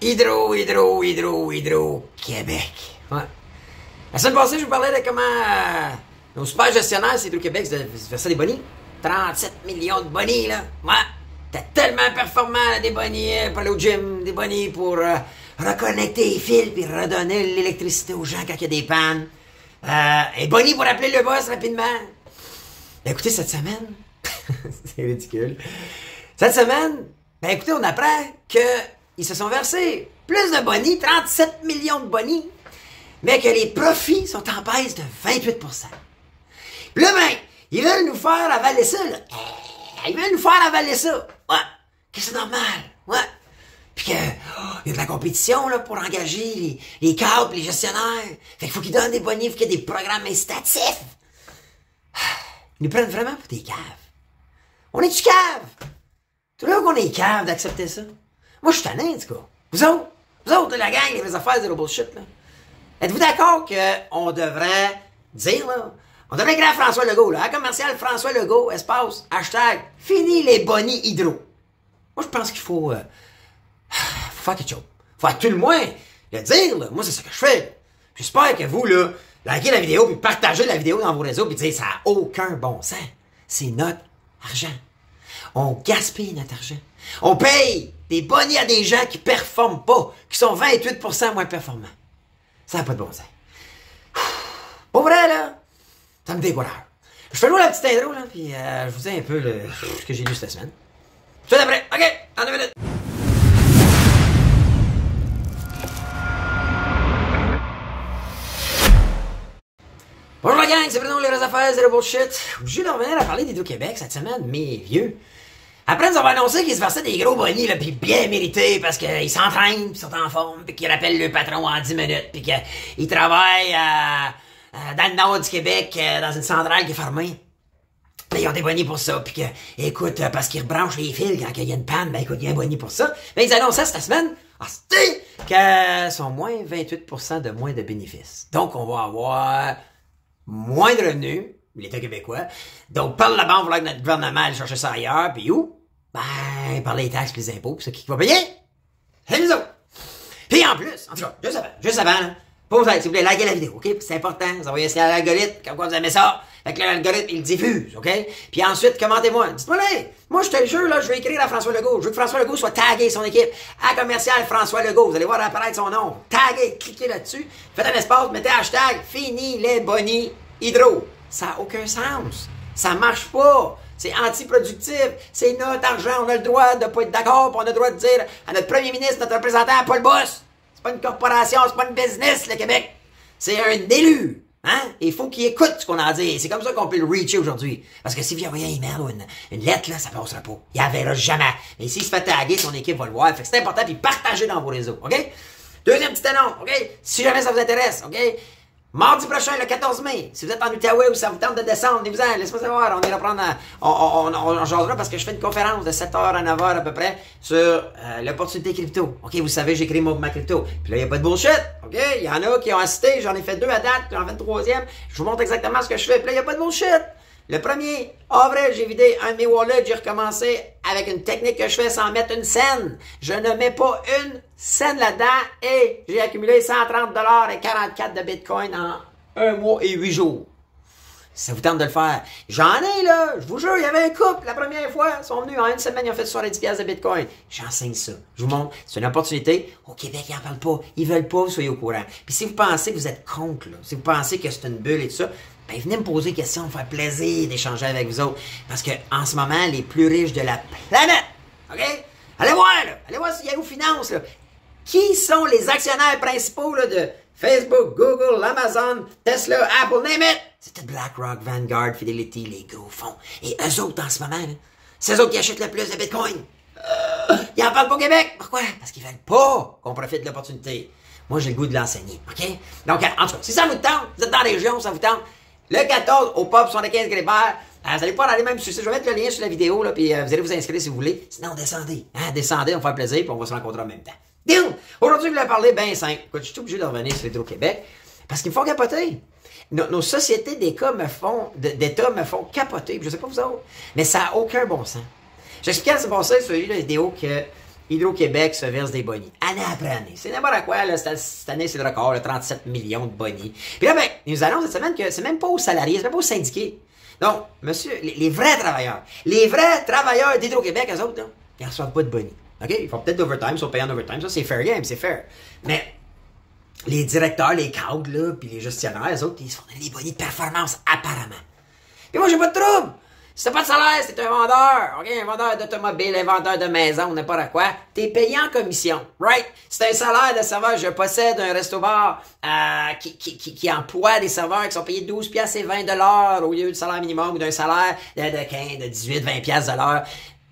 Hydro-Québec. Ouais. La semaine passée, je vous parlais de comment nos super gestionnaires, c'est Hydro-Québec, se versaient des bonnies. 37 millions de bonnies, là. Ouais. T'es tellement performant, là, des bonnies pour aller au gym, des bonnies pour reconnecter les fils puis redonner l'électricité aux gens quand il y a des pannes. Et bonnies pour appeler le boss rapidement. Écoutez, cette semaine, c'est ridicule. Cette semaine, ben écoutez, on apprend qu'ils se sont versés plus de bonnies, 37 millions de bonnies, mais que les profits sont en baisse de 28%. Puis là, ben, ils veulent nous faire avaler ça, là. Ils veulent nous faire avaler ça. Ouais. Que c'est normal. Ouais. Puis que, il y a de la compétition, là, pour engager les cadres, les gestionnaires. Fait qu'il faut qu'ils donnent des bonnies, il faut qu'il y ait des programmes incitatifs. Ils nous prennent vraiment pour des caves. On est du cave. Tout là qu'on est cave d'accepter ça. Moi, je suis tanné, en tout cas. Vous autres, la gang, les vraies affaires, zéro bullshit, là. Êtes-vous d'accord qu'on devrait dire, là, on devrait écrire à François Legault, là, à commercial François Legault, espace, hashtag, fini les bonnies hydro. Moi, je pense qu'il faut faire quelque chose. Faut à tout le moins le dire, là. Moi, c'est ce que je fais. J'espère que vous, là, likez la vidéo, puis partagez la vidéo dans vos réseaux, puis dites, ça n'a aucun bon sens. C'est notre argent. On gaspille notre argent. On paye des bonnies à des gens qui performent pas, qui sont 28% moins performants. Ça n'a pas de bon sens. Pour vrai, là, ça me décourage. Je fais loin la petite intro, là, puis je vous dis un peu ce que j'ai lu cette semaine. Tout d'après. OK, en 2 minutes. Bonjour la gang, c'est Bruno, les vraies affaires, zéro bullshit. J'ai de revenir à parler d'Hydro-Québec cette semaine, mais vieux. Après, nous avons annoncé qu'ils se versaient des gros bonnies, là, pis bien mérités, parce qu'ils s'entraînent, pis sont en forme, pis qu'ils rappellent le patron en 10 minutes, pis qu'ils travaillent dans le nord du Québec, dans une centrale qui est fermée. Là, ils ont des bonnies pour ça, pis que, écoute, parce qu'ils rebranchent les fils quand il y a une panne, ben écoute, il y a un bonnie pour ça. Mais ils annonçaient cette semaine, que sont moins 28% de moins de bénéfices. Donc, on va avoir moins de revenus, l'État québécois. Donc, par la banque, voilà que notre gouvernement aille chercher ça ailleurs, puis où? Ben, par les taxes, les impôts, pis ça, qui va payer? C'est nous autres. Puis en plus, en tout cas, juste avant, là, pour vous, s'il vous plaît, likez la vidéo, OK? C'est important, vous envoyez ça à l'algorithme, comme quoi vous aimez ça. Fait que l'algorithme, il le diffuse, OK? Puis ensuite, commentez-moi. Dites-moi, là, moi, je te le jure, là, je vais écrire à François Legault. Je veux que François Legault soit tagué, son équipe, à commercial François Legault. Vous allez voir apparaître son nom. Tagué, cliquez là-dessus. Faites un espace, mettez hashtag, fini les bonnies hydro. Ça n'a aucun sens. Ça marche pas. C'est antiproductif. C'est notre argent. On a le droit de pas être d'accord. On a le droit de dire à notre premier ministre, notre représentant, pas le boss. C'est pas une corporation, c'est pas une business, le Québec. C'est un élu. Hein? Il faut qu'il écoute ce qu'on a à dire. C'est comme ça qu'on peut le reacher aujourd'hui. Parce que s'il vient envoyer un email ou une lettre, là, ça passera pas. Il la verra jamais. Mais s'il se fait taguer, son équipe va le voir. Fait que c'est important, puis partagez dans vos réseaux. OK? Deuxième petite annonce. OK? Si jamais ça vous intéresse. OK? Mardi prochain, le 14 mai, si vous êtes en Outaouais ou ça vous tente de descendre, venez-vous-en, laissez-moi savoir, on ira prendre, on jasera parce que je fais une conférence de 7h à 9h à peu près sur l'opportunité crypto. OK, vous savez, j'ai créé Mouvement Crypto. Puis là, il n'y a pas de bullshit. OK, il y en a qui ont assisté, j'en ai fait 2 à date, j'en ai fait 3e. Je vous montre exactement ce que je fais. Puis là, il n'y a pas de bullshit. Le 1er avril, j'ai vidé un de mes wallets, j'ai recommencé avec une technique que je fais sans mettre une scène. Je ne mets pas une scène là-dedans et j'ai accumulé 130 $ et 44 de Bitcoin en 1 mois et 8 jours. Si ça vous tente de le faire. J'en ai, là, je vous jure, il y avait un couple la première fois. Ils sont venus en 1 semaine, ils ont fait 70 $ de Bitcoin. J'enseigne ça. Je vous montre. C'est une opportunité. Au Québec, ils n'en parlent pas. Ils veulent pas que vous soyez au courant. Puis si vous pensez que vous êtes contre, là, si vous pensez que c'est une bulle et tout ça, ben, venez me poser des questions, me faire plaisir d'échanger avec vous autres. Parce que, en ce moment, les plus riches de la planète, OK? Allez voir, là. Allez voir sur Yahoo Finance, là. Qui sont les actionnaires principaux, là, de Facebook, Google, Amazon, Tesla, Apple, name it? C'était BlackRock, Vanguard, Fidelity, les gros fonds. Et eux autres, en ce moment, là, c'est eux autres qui achètent le plus de Bitcoin. Ils en parlent pas au Québec. Pourquoi? Parce qu'ils veulent pas qu'on profite de l'opportunité. Moi, j'ai le goût de l'enseigner, OK? Donc, en tout cas, si ça vous tente, vous êtes dans la région, ça vous tente, le 14 au pub 75 Grébert, vous allez pouvoir aller même sur le site. Je vais mettre le lien sur la vidéo, là, puis vous allez vous inscrire si vous voulez. Sinon, descendez. Hein, descendez, on va faire plaisir, puis on va se rencontrer en même temps. Deal! Aujourd'hui, je voulais parler bien simple. Écoute, je suis obligé de revenir sur Hydro-Québec, parce qu'ils me font capoter. Nos sociétés d'État me font capoter, puis je sais pas vous autres, mais ça n'a aucun bon sens. J'expliquais à ce passé sur la vidéo que Hydro-Québec se verse des bonnies. Année après année. C'est n'importe quoi, là. Cette année, c'est le record, là, 37 millions de bonnies. Puis là, ben, ils nous annoncent cette semaine que c'est même pas aux salariés, c'est même pas aux syndiqués. Donc, monsieur, les vrais travailleurs d'Hydro-Québec, eux autres, là, ils ne reçoivent pas de bonnies. OK? Ils font peut-être d'overtime, ils sont payés en overtime. Ça, c'est fair game, c'est fair. Mais les directeurs, les cadres, là, puis les gestionnaires, eux autres, ils se font donner des bonnies de performance, apparemment. Puis moi, j'ai pas de trouble. Si t'as pas de salaire, c'est un vendeur, OK? Un vendeur d'automobile, un vendeur de maison, n'importe quoi. T'es payé en commission, right? C'est un salaire de serveur. Je possède un resto-bar qui emploie des serveurs qui sont payés 12 piastres et 20 $ au lieu du salaire minimum ou d'un salaire de 15, de 18, 20 piastres de l'heure.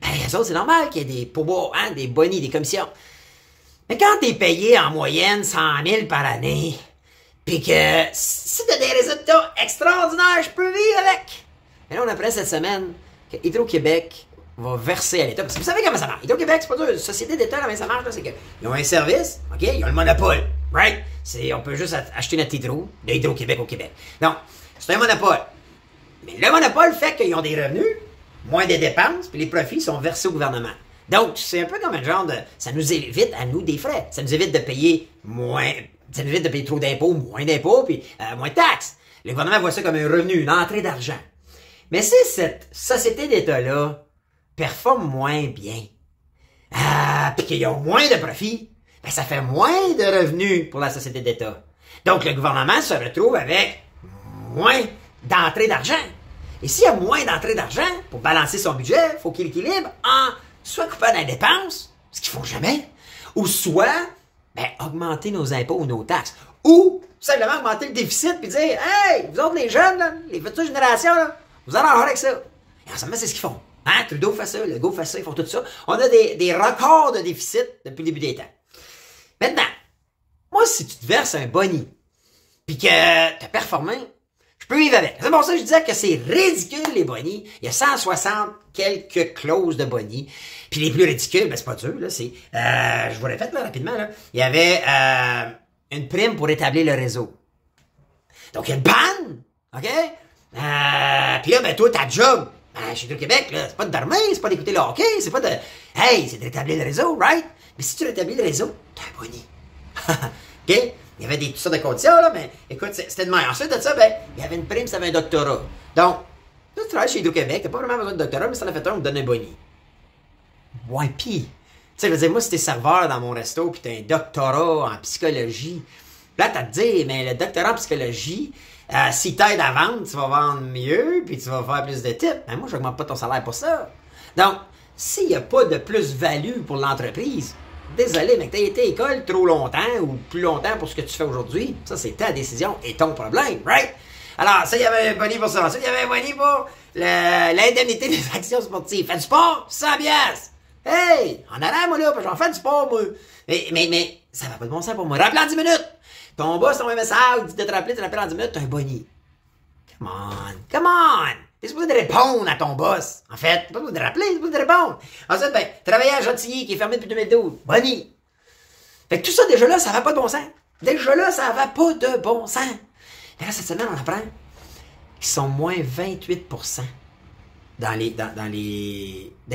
Ben, les autres, c'est normal qu'il y ait des pourboires, hein, des bonnies, des commissions. Mais quand t'es payé en moyenne 100 000 par année, pis que si t'as des résultats extraordinaires, je peux vivre avec. Et là, on apprend cette semaine que Hydro-Québec va verser à l'État. Parce que vous savez comment ça marche. Hydro-Québec, c'est pas dur. Une société d'État, là, mais ça marche, là, c'est qu'ils ont un service, OK? Ils ont le monopole, right? On peut juste acheter notre hydro de Hydro-Québec au Québec. Non, c'est un monopole. Mais le monopole fait qu'ils ont des revenus, moins des dépenses, puis les profits sont versés au gouvernement. Donc, c'est un peu comme un genre de... Ça nous évite, à nous, des frais. Ça nous évite de payer moins... Ça nous évite de payer trop d'impôts, moins d'impôts, puis moins de taxes. Le gouvernement voit ça comme un revenu, une entrée d'argent. Mais si cette société d'État-là performe moins bien, puis qu'ils ont moins de profits, ben ça fait moins de revenus pour la société d'État. Donc le gouvernement se retrouve avec moins d'entrée d'argent. Et s'il y a moins d'entrée d'argent, pour balancer son budget, il faut qu'il équilibre en soit coupant dans les dépenses, ce qu'ils font jamais, ou soit augmenter nos impôts ou nos taxes. Ou simplement augmenter le déficit puis dire « Hey, vous autres les jeunes, là, les futures générations, là, vous allez en avoir avec ça. » Et en ce moment, c'est ce qu'ils font. Hein? Trudeau fait ça, Legault fait ça, ils font tout ça. On a des records de déficit depuis le début des temps. Maintenant, moi, si tu te verses un boni, puis que t'as performé, je peux vivre avec. C'est pour ça que je disais que c'est ridicule, les bonis. Il y a 160 quelques clauses de boni. Puis les plus ridicules, ben c'est pas dur, là, c'est... je vous répète, là, rapidement, là. Il y avait une prime pour établir le réseau. Donc, il y a une panne, OK? Puis là, ben toi, ta job, chez Hydro-Québec, là, c'est pas de dormir, c'est pas d'écouter le hockey, c'est pas de... Hey, c'est de rétablir le réseau, right? Mais si tu rétablis le réseau, t'as un boni. OK? Il y avait toutes sortes de conditions, là, mais écoute, c'était de même. Ensuite de ça, ben, il y avait une prime, ça avait un doctorat. Donc, là, tu travailles chez Hydro-Québec, t'as pas vraiment besoin de doctorat, mais si t'en as fait un, on te donne un boni. Ouais, pis, tu sais, je veux dire, moi, si t'es serveur dans mon resto, pis t'as un doctorat en psychologie, là, t'as te dire, mais le doctorat en psychologie, si t'aides à vendre, tu vas vendre mieux, puis tu vas faire plus de tips. Ben, moi, j'augmente pas ton salaire pour ça. Donc, s'il n'y a pas de plus-value pour l'entreprise, désolé, mais que tu as été à l'école trop longtemps ou plus longtemps pour ce que tu fais aujourd'hui, ça, c'est ta décision et ton problème, right? Alors, ça, il y avait un boni pour ça. Ensuite, il y avait un boni pour l'indemnité des actions sportives. Fais du sport, 100 piastres. Hey, en allant, moi, là, parce que j'en fais du sport, moi. Mais, ça va pas de bon sens pour moi. Rappelez en 10 minutes. Ton boss t'envoie un message, dit de te rappeler, tu rappelles en 10 minutes, t'as un boni. Come on. T'es supposé de répondre à ton boss. En fait, t'es pas supposé de rappeler, t'es supposé de répondre. Ensuite, ben, travailler à Gentilly, qui est fermé depuis 2012. Boni. Fait que tout ça, déjà là, ça va pas de bon sens. Déjà là, ça va pas de bon sens. Et là, cette semaine, on apprend qu'ils sont moins 28% dans les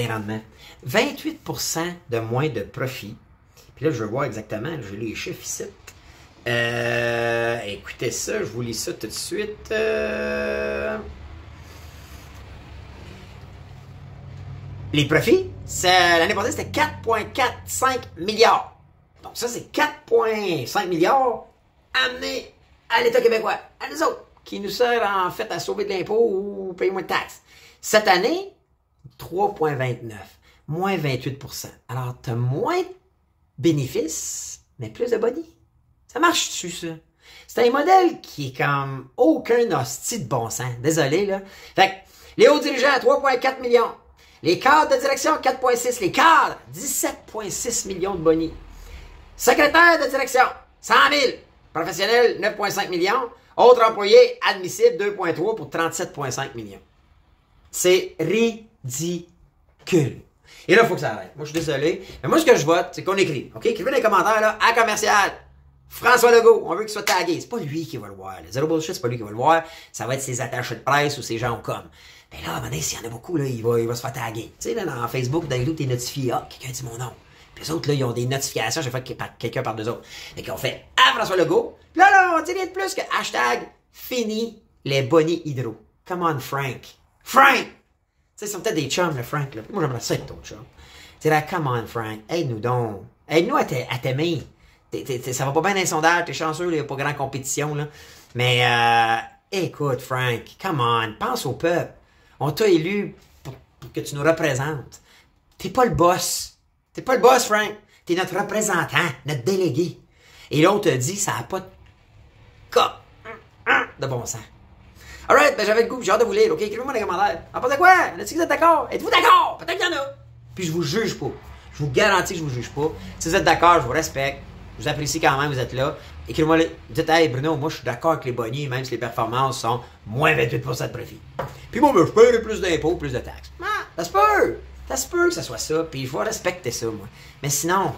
rendements. 28% de moins de profit. Puis là, je veux voir exactement, j'ai les chiffres ici. Écoutez ça, je vous lis ça tout de suite. Les profits, l'année passée, c'était 4,45 milliards. Donc ça, c'est 4,5 milliards amenés à l'État québécois, à nous autres, qui nous sert en fait à sauver de l'impôt ou payer moins de taxes. Cette année, 3,29, moins 28%. Alors, tu as moins de bénéfices, mais plus de boni. Ça marche dessus, ça. C'est un modèle qui est comme aucun hostie de bon sens. Désolé, là. Fait que, les hauts dirigeants, 3,4 millions. Les cadres de direction, 4,6. Les cadres, 17,6 millions de boni. Secrétaire de direction, 100 000. Professionnels, 9,5 millions. Autres employés, admissibles, 2,3 pour 37,5 millions. C'est ridicule. Et là, il faut que ça arrête. Moi, je suis désolé. Mais moi, ce que je vote, c'est qu'on écrit. OK? Écrivez dans les commentaires, là, à commercial. François Legault, on veut qu'il soit tagué. C'est pas lui qui va le voir. Le Zero Bullshit, c'est pas lui qui va le voir. Ça va être ses attachés de presse ou ses gens au com. Ben là, maintenant, s'il y en a beaucoup, là, il va se faire taguer. Tu sais, là, dans Facebook, dans YouTube, t'es notifié. Ah, quelqu'un dit mon nom. Les autres, là, ils ont des notifications chaque fois que quelqu'un parle d'eux autres. Fait qu'ils ont fait « Ah, François Legault! » Puis là, on dit rien de plus que hashtag fini les bonnets hydro. Come on, Frank. Frank! Tu sais, ils sont peut-être des chums, le Frank, là. Moi, j'aimerais ça être ton chum. Tu sais, come on, Frank. Aide-nous donc. Aide-nous à t'aimer. Ça va pas bien dans les sondages, t'es chanceux, il n'y a pas grande compétition, là. Mais, écoute, Frank, come on, pense au peuple. On t'a élu pour que tu nous représentes. T'es pas le boss. T'es pas le boss, Frank. T'es notre représentant, notre délégué. Et l'autre te dit, ça n'a pas de bon sens. Alright, ben j'avais le goût, j'ai hâte de vous lire, ok? Écrivez-moi dans les commentaires. En pensez quoi? Est-ce que vous êtes d'accord? Êtes-vous d'accord? Peut-être qu'il y en a. Puis je vous juge pas. Je vous garantis que je vous juge pas. Si vous êtes d'accord, je vous respecte. Je vous apprécie quand même, vous êtes là. Écrivez-moi, dites, hey Bruno, moi je suis d'accord avec les bonnies, même si les performances sont moins 28% de profit. Puis moi, ben, je paierai plus d'impôts, plus de taxes. Ah, ça se peut. Ça se peut que ça soit ça, puis je vais respecter ça, moi. Mais sinon,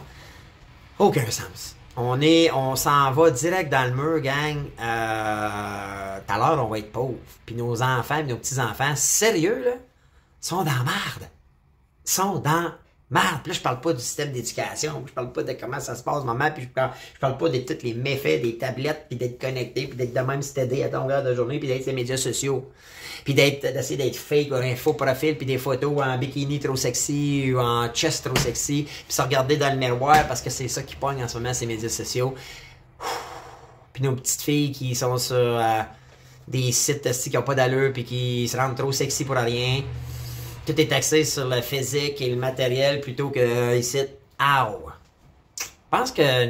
aucun sens. On s'en va direct dans le mur, gang. Tout à l'heure, on va être pauvres. Puis nos enfants, nos petits-enfants, sérieux, là, sont dans la marde. Sont dans marde. Puis là, je parle pas du système d'éducation. Je parle pas de comment ça se passe, maman. Puis je parle pas de tous les méfaits des tablettes, puis d'être connecté, puis d'être de même stédé à longueur de journée, puis d'être sur les médias sociaux. Puis d'essayer d'être fake ou un faux profil, puis des photos en bikini trop sexy ou en chest trop sexy, puis se regarder dans le miroir parce que c'est ça qui pogne en ce moment, ces médias sociaux. Puis nos petites filles qui sont sur des sites qui n'ont pas d'allure, puis qui se rendent trop sexy pour rien. Tout est axé sur le physique et le matériel plutôt que ici. Ow! Je pense que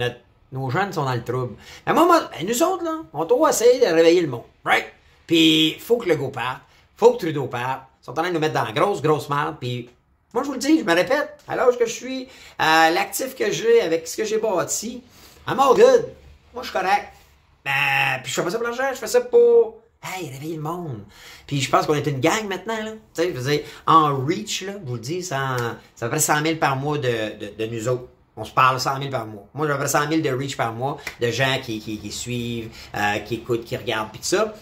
nos jeunes sont dans le trouble. Mais nous autres, là, on doit essayer de réveiller le monde. Right? Puis, faut que Legault parte. Faut que Trudeau parte. Ils sont en train de nous mettre dans la grosse merde. Puis, moi, je vous le dis, je me répète, à l'âge que je suis, l'actif que j'ai avec ce que j'ai bâti, I'm all good. Moi, je suis correct. Puis, je fais pas ça pour l'argent, je fais ça pour, hey, réveiller le monde. Puis, je pense qu'on est une gang maintenant, là. Tu sais, je veux dire, en reach, là, je vous le dis, ça fait près 100 000 par mois de nous autres. On se parle 100 000 par mois. Moi, j'ai à peu près 100 000 de reach par mois, de gens qui suivent, qui écoutent, qui regardent, puis tout ça.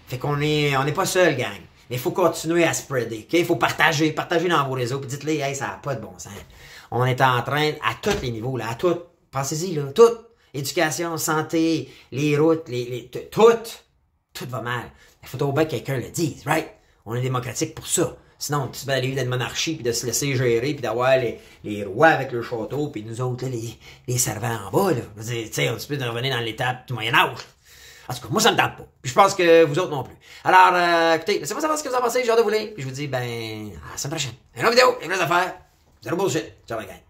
Fait qu'on on n'est pas seul, gang. Mais il faut continuer à spreader, ok? Il faut partager dans vos réseaux, puis dites-les, hey, ça n'a pas de bon sens. On est en train, à tous les niveaux, là, à tout. Pensez-y, là, tout. Éducation, santé, les routes, tout va mal. Il faut bien que quelqu'un le dise, right? On est démocratique pour ça. Sinon, tu vas aller vivre dans une monarchie, puis de se laisser gérer, puis d'avoir les rois avec le château, puis nous autres, là, les servants en bas, là. Tu sais, on peut revenir dans l'étape du Moyen-Âge. En tout cas, moi, ça me tente pas. Puis je pense que vous autres non plus. Alors, écoutez, laissez-moi savoir ce que vous en pensez. J'ai hâte de vous lire. Puis je vous dis, ben, à la semaine prochaine. Une autre vidéo, une autre affaire. Zéro bullshit. Ciao, la gang.